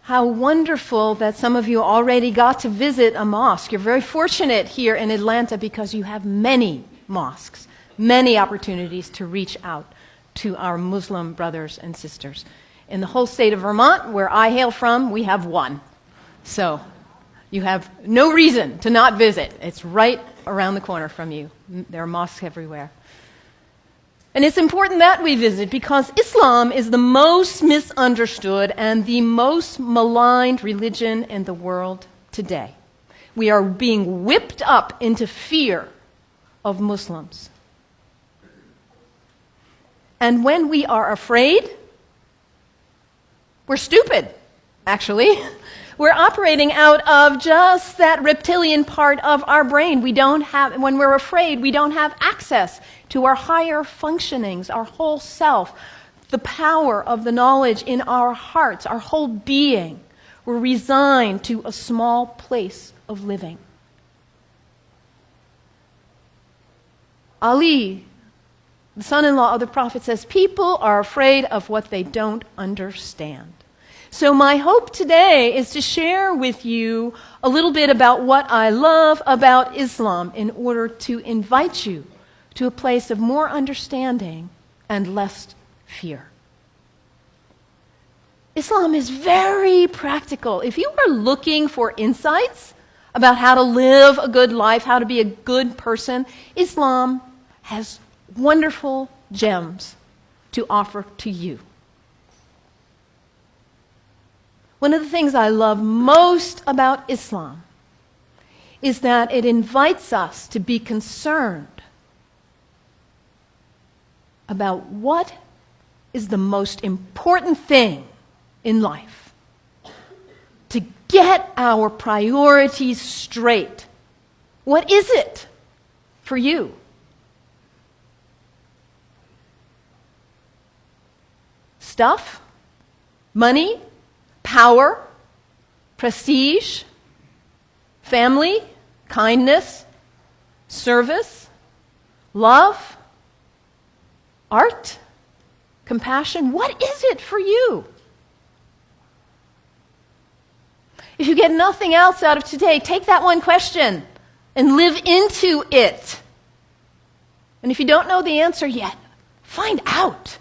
How wonderful that some of you already got to visit a mosque. You're very fortunate here in Atlanta because you have many mosques, many opportunities to reach out to our Muslim brothers and sisters. In the whole state of Vermont, where I hail from, we have one. So you have no reason to not visit. It's right around the corner from you. There are mosques everywhere. And it's important that we visit because Islam is the most misunderstood and the most maligned religion in the world today. We are being whipped up into fear of Muslims. And when we are afraid, we're stupid, actually. We're operating out of just that reptilian part of our brain. When we're afraid, we don't have access to our higher functionings, our whole self, the power of the knowledge in our hearts, our whole being. We're resigned to a small place of living. Ali, the son-in-law of the Prophet, says, people are afraid of what they don't understand. So my hope today is to share with you a little bit about what I love about Islam in order to invite you to a place of more understanding and less fear. Islam is very practical. If you are looking for insights about how to live a good life, how to be a good person, Islam has wonderful gems to offer to you. One of the things I love most about Islam is that it invites us to be concerned about what is the most important thing in life. To get our priorities straight. What is it for you? Stuff? Money? Power, prestige, family, kindness, service, love, art, compassion. What is it for you? If you get nothing else out of today, take that one question and live into it. And if you don't know the answer yet, find out.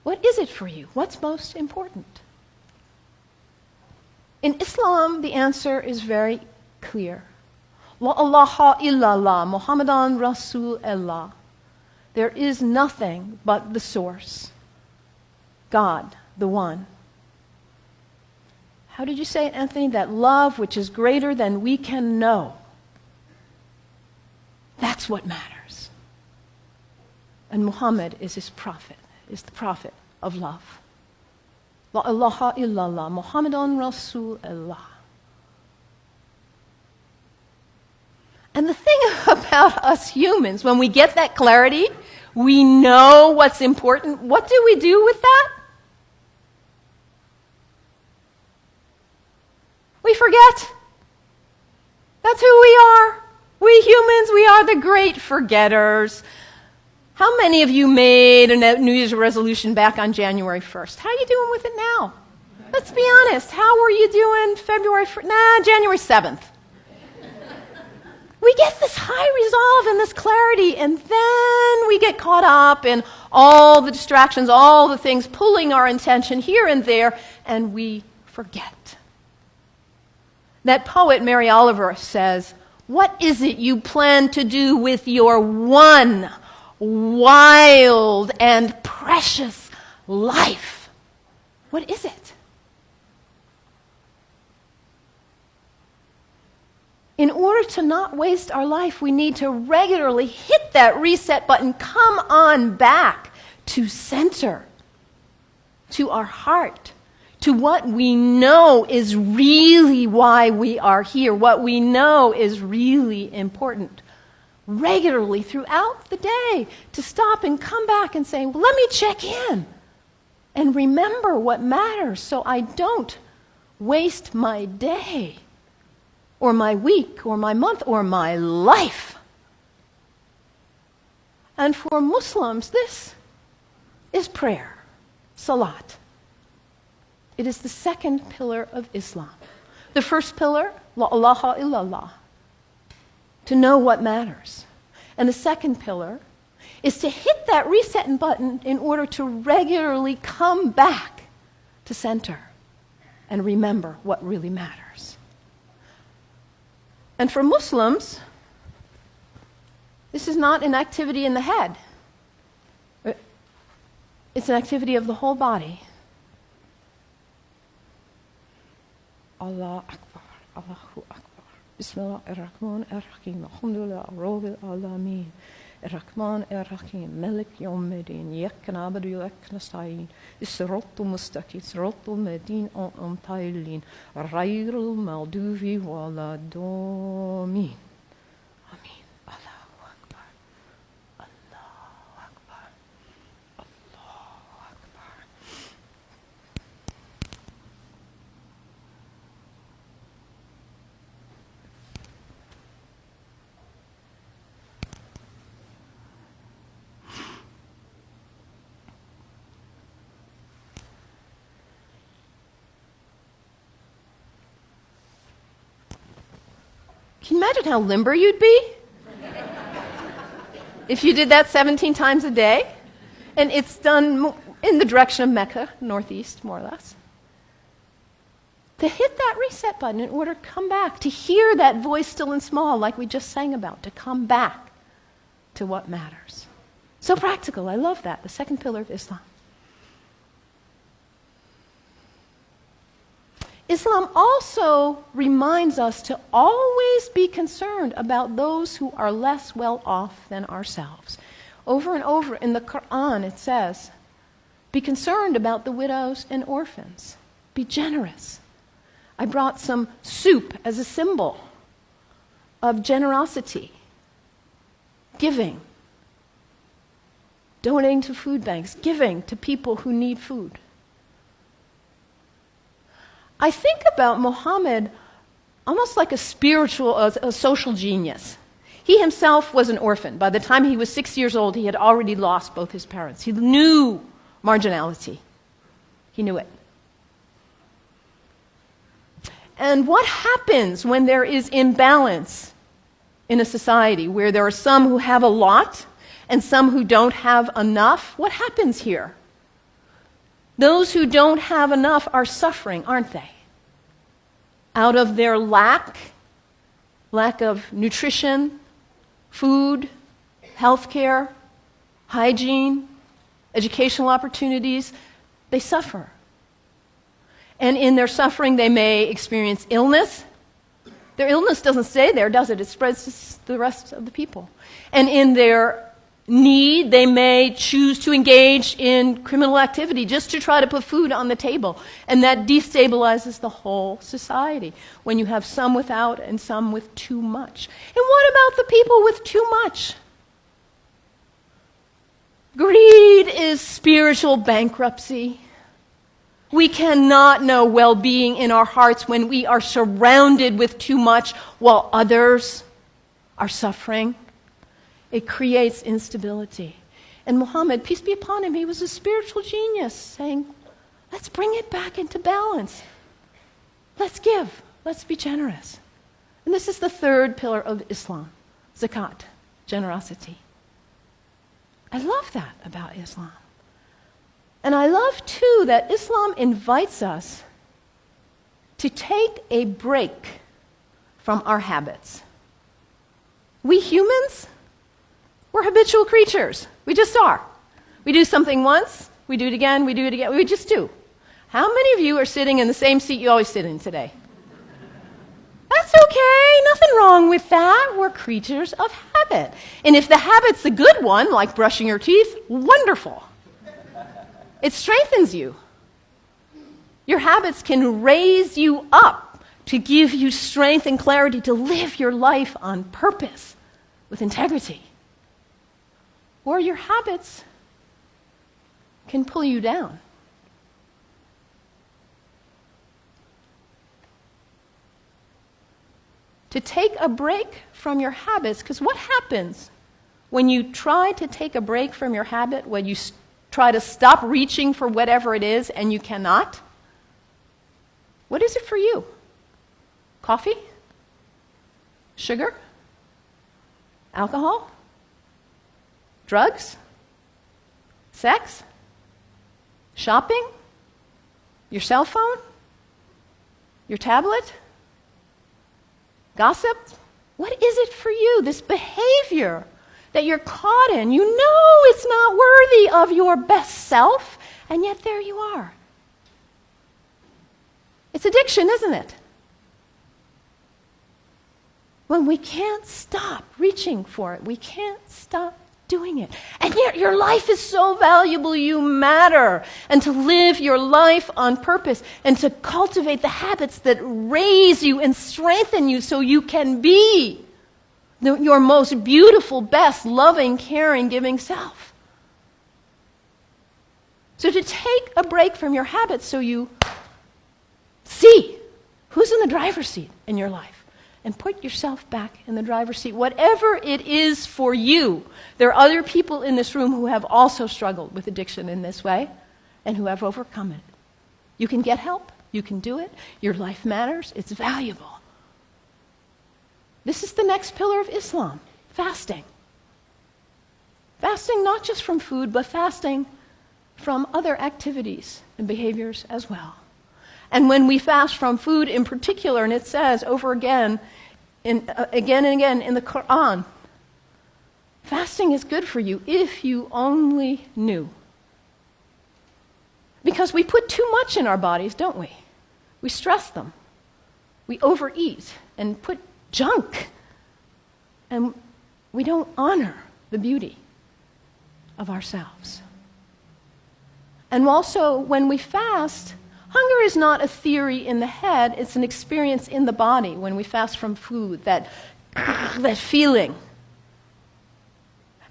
What is it for you? What's most important? In Islam, the answer is very clear. La ilaha illallah, Muhammadan Rasulullah. There is nothing but the source. God, the one. How did you say it, Anthony? That love which is greater than we can know. That's what matters. And Muhammad is his prophet. Is the prophet of love. La ilaha illallah, Muhammadan Rasulullah. And the thing about us humans, when we get that clarity, we know what's important. What do we do with that? We forget. That's who we are. We humans, we are the great forgetters. How many of you made a New Year's resolution back on January 1st? How are you doing with it now? Let's be honest. How were you doing January 7th? We get this high resolve and this clarity, and then we get caught up in all the distractions, all the things pulling our attention here and there, and we forget. That poet, Mary Oliver, says, what is it you plan to do with your one wild and precious life? What is it? In order to not waste our life, we need to regularly hit that reset button, come on back to center, to our heart, to what we know is really why we are here, what we know is really important. Regularly throughout the day, to stop and come back and say, well, let me check in and remember what matters so I don't waste my day or my week or my month or my life. And for Muslims, this is prayer, salat. It is the second pillar of Islam. The first pillar, la ilaha illallah, to know what matters. And the second pillar is to hit that reset button in order to regularly come back to center and remember what really matters. And for Muslims, this is not an activity in the head. It's an activity of the whole body. Allah Akbar, Allahu Akbar. Bismillah ar-Rahman ar-Rahim. Alhamdulillah, Rabbil Alameen. Ar-Rahman ar-Rahim. Malik Yawmiddin. Iyyak na'budu wa iyyak nasta'in. As-siratal mustaqim. Siratal ladhina an'amta alayhim. Ghayril maghdubi waladdallin. Amin. Allahu Akbar. Allahu Akbar. Allahu Akbar. Can you imagine how limber you'd be if you did that 17 times a day? And it's done in the direction of Mecca, northeast, more or less. To hit that reset button in order to come back, to hear that voice still and small like we just sang about, to come back to what matters. So practical, I love that, the second pillar of Islam. Islam also reminds us to always be concerned about those who are less well off than ourselves. Over and over in the Quran it says, be concerned about the widows and orphans. Be generous. I brought some soup as a symbol of generosity, giving, donating to food banks, giving to people who need food. I think about Muhammad almost like a spiritual, a social genius. He himself was an orphan. By the time he was 6 years old, he had already lost both his parents. He knew marginality. He knew it. And what happens when there is imbalance in a society where there are some who have a lot and some who don't have enough? What happens here? Those who don't have enough are suffering, aren't they? Out of their lack of nutrition, food, healthcare, hygiene, educational opportunities, they suffer. And in their suffering, they may experience illness. Their illness doesn't stay there, does it? It spreads to the rest of the people. And in their need, they may choose to engage in criminal activity just to try to put food on the table. And that destabilizes the whole society when you have some without and some with too much. And what about the people with too much? Greed is spiritual bankruptcy. We cannot know well-being in our hearts when we are surrounded with too much while others are suffering. It creates instability. And Muhammad, peace be upon him, he was a spiritual genius, saying, let's bring it back into balance. Let's give. Let's be generous. And this is the third pillar of Islam, zakat, generosity. I love that about Islam. And I love, too, that Islam invites us to take a break from our habits. We humans, we're habitual creatures. We just are. We do something once, we do it again, we do it again. We just do. How many of you are sitting in the same seat you always sit in today? That's okay. Nothing wrong with that. We're creatures of habit. And if the habit's a good one, like brushing your teeth, wonderful. It strengthens you. Your habits can raise you up to give you strength and clarity to live your life on purpose with integrity. Or your habits can pull you down. To take a break from your habits, because what happens when you try to take a break from your habit, when you try to stop reaching for whatever it is and you cannot? What is it for you? Coffee? Sugar? Alcohol? Drugs? Sex? Shopping? Your cell phone? Your tablet? Gossip? What is it for you, this behavior that you're caught in? You know it's not worthy of your best self, and yet there you are. It's addiction, isn't it? When we can't stop reaching for it, we can't stop doing it. And yet your life is so valuable, you matter. And to live your life on purpose and to cultivate the habits that raise you and strengthen you so you can be your most beautiful, best, loving, caring, giving self. So to take a break from your habits so you see who's in the driver's seat in your life. And put yourself back in the driver's seat, whatever it is for you. There are other people in this room who have also struggled with addiction in this way and who have overcome it. You can get help. You can do it. Your life matters. It's valuable. This is the next pillar of Islam, fasting. Fasting not just from food, but fasting from other activities and behaviors as well. And when we fast from food in particular, and it says over again and again in the Quran, fasting is good for you if you only knew. Because we put too much in our bodies, don't we? We stress them. We overeat and put junk. And we don't honor the beauty of ourselves. And also, when we fast, hunger is not a theory in the head, it's an experience in the body when we fast from food, that feeling.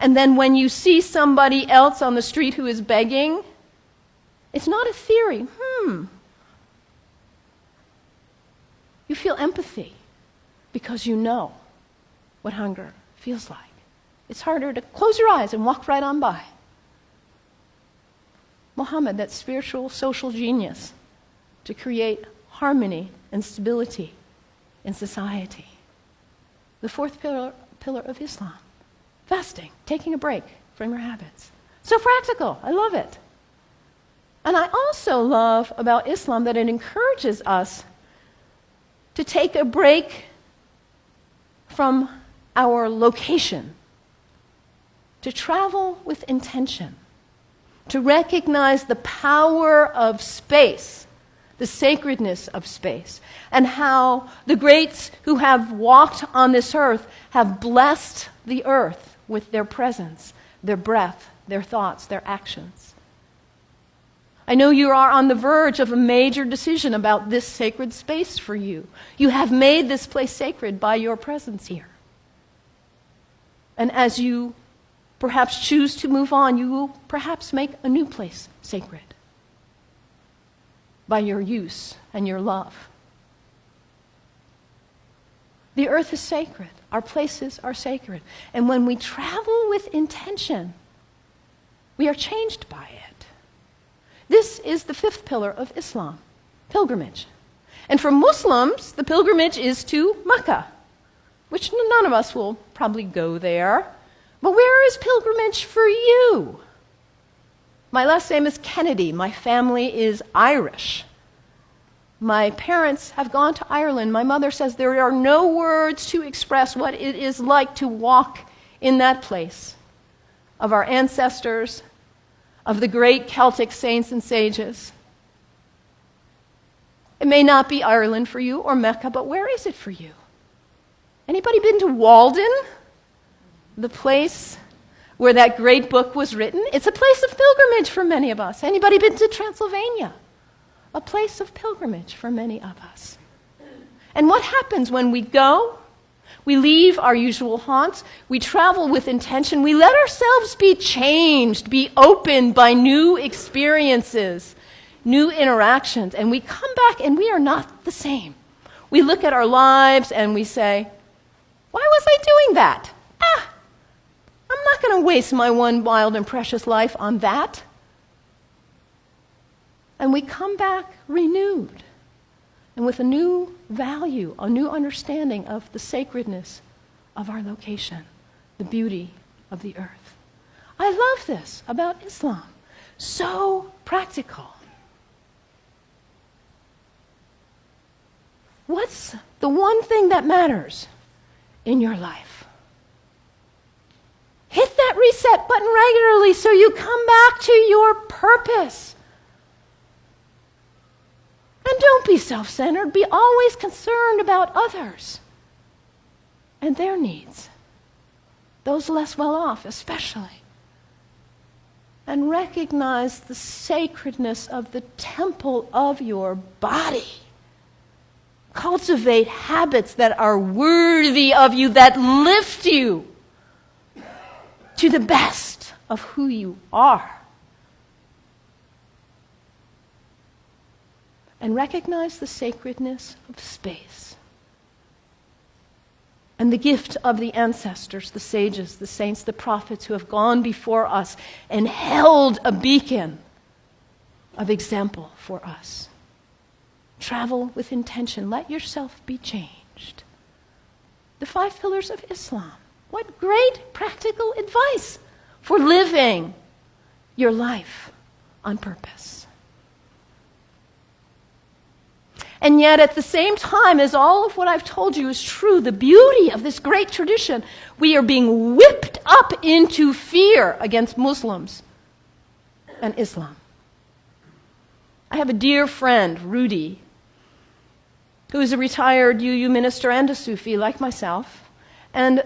And then when you see somebody else on the street who is begging, it's not a theory. You feel empathy because you know what hunger feels like. It's harder to close your eyes and walk right on by. Muhammad, that spiritual, social genius, to create harmony and stability in society. The fourth pillar of Islam, fasting, taking a break from your habits. So practical, I love it. And I also love about Islam that it encourages us to take a break from our location, to travel with intention, to recognize the power of space, the sacredness of space, and how the greats who have walked on this earth have blessed the earth with their presence, their breath, their thoughts, their actions. I know you are on the verge of a major decision about this sacred space for you. You have made this place sacred by your presence here. And as you perhaps choose to move on, you will perhaps make a new place sacred by your use and your love. The earth is sacred. Our places are sacred. And when we travel with intention, we are changed by it. This is the fifth pillar of Islam, pilgrimage. And for Muslims, the pilgrimage is to Mecca, which none of us will probably go there. But where is pilgrimage for you? My last name is Kennedy. My family is Irish. My parents have gone to Ireland. My mother says there are no words to express what it is like to walk in that place of our ancestors, of the great Celtic saints and sages. It may not be Ireland for you or Mecca, but where is it for you? Anybody been to Walden? The place where that great book was written? It's a place of pilgrimage for many of us. Anybody been to Transylvania? A place of pilgrimage for many of us. And what happens when we go? We leave our usual haunts. We travel with intention. We let ourselves be changed, be opened by new experiences, new interactions. And we come back and we are not the same. We look at our lives and we say, why was I doing that? I'm not going to waste my one wild and precious life on that. And we come back renewed, and with a new value, a new understanding of the sacredness of our location, the beauty of the earth. I love this about Islam. So practical. What's the one thing that matters in your life? Hit that reset button regularly so you come back to your purpose. And don't be self-centered. Be always concerned about others and their needs, those less well off especially. And recognize the sacredness of the temple of your body. Cultivate habits that are worthy of you, that lift you to the best of who you are. And recognize the sacredness of space and the gift of the ancestors, the sages, the saints, the prophets who have gone before us and held a beacon of example for us. Travel with intention. Let yourself be changed. The 5 pillars of Islam. What great practical advice for living your life on purpose. And yet, at the same time as all of what I've told you is true, the beauty of this great tradition, we are being whipped up into fear against Muslims and Islam. I have a dear friend, Rudy, who is a retired UU minister and a Sufi like myself. And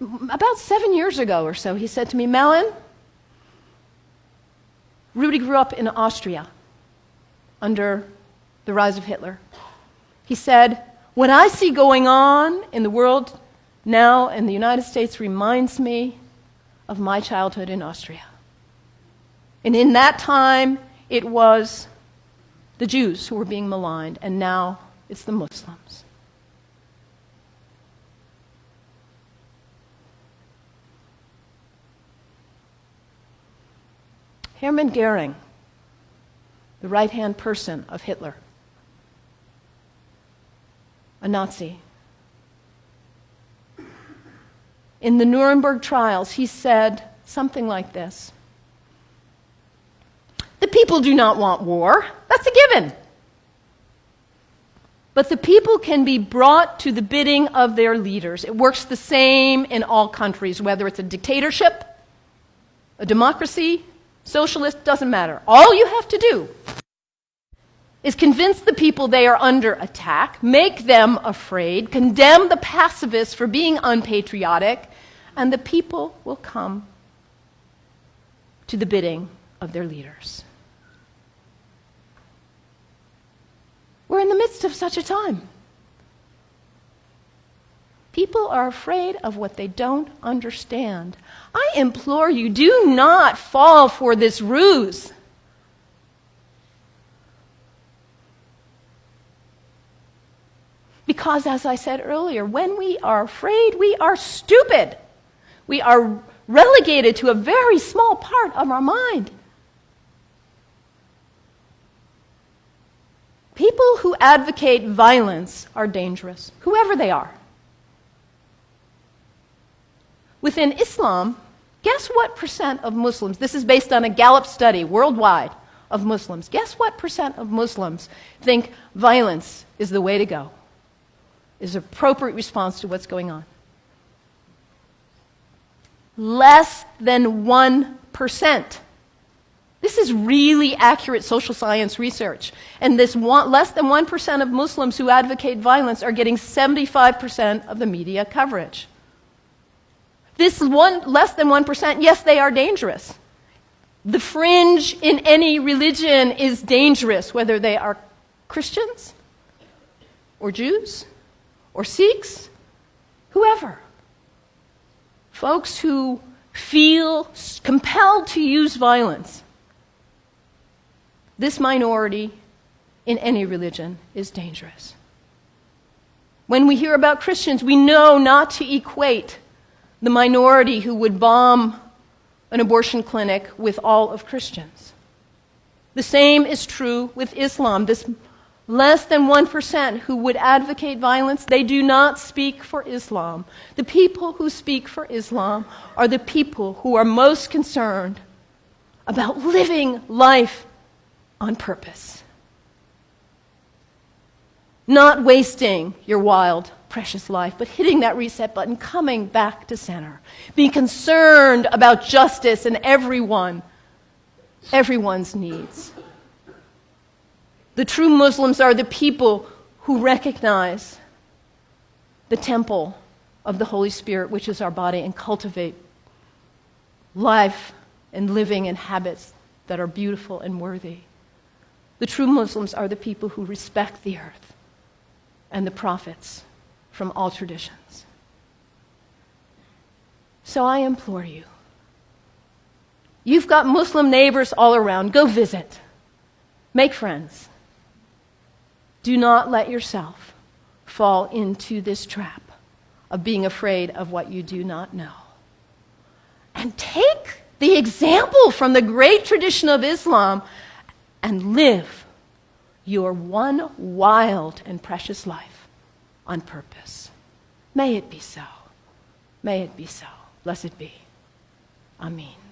about 7 years ago or so, he said to me, Mellon, Rudy grew up in Austria under the rise of Hitler. He said, what I see going on in the world now in the United States reminds me of my childhood in Austria. And in that time, it was the Jews who were being maligned, and now it's the Muslims. Hermann Goering, the right-hand person of Hitler, a Nazi. In the Nuremberg trials, he said something like this: the people do not want war. That's a given. But the people can be brought to the bidding of their leaders. It works the same in all countries, whether it's a dictatorship, a democracy, socialist, doesn't matter. All you have to do is convince the people they are under attack, make them afraid, condemn the pacifists for being unpatriotic, and the people will come to the bidding of their leaders. We're in the midst of such a time. People are afraid of what they don't understand. I implore you, do not fall for this ruse. Because, as I said earlier, when we are afraid, we are stupid. We are relegated to a very small part of our mind. People who advocate violence are dangerous, whoever they are. Within Islam, guess what percent of Muslims, this is based on a Gallup study worldwide of Muslims, guess what percent of Muslims think violence is the way to go, is an appropriate response to what's going on? Less than 1%. This is really accurate social science research. And this less than 1% of Muslims who advocate violence are getting 75% of the media coverage. This less than 1%, yes, they are dangerous. The fringe in any religion is dangerous, whether they are Christians or Jews or Sikhs, whoever. Folks who feel compelled to use violence. This minority in any religion is dangerous. When we hear about Christians, we know not to equate the minority who would bomb an abortion clinic with all of Christians. The same is true with Islam. This Less than 1% who would advocate violence, they do not speak for Islam. The people who speak for Islam are the people who are most concerned about living life on purpose. Not wasting your wild, precious life, but hitting that reset button, coming back to center. Being concerned about justice and everyone's needs. The true Muslims are the people who recognize the temple of the Holy Spirit, which is our body, and cultivate life and living and habits that are beautiful and worthy. The true Muslims are the people who respect the earth and the prophets from all traditions. So I implore you, you've got Muslim neighbors all around. Go visit. Make friends. Do not let yourself fall into this trap of being afraid of what you do not know. And take the example from the great tradition of Islam and live your one wild and precious life on purpose. May it be so. May it be so. Blessed be. Amen.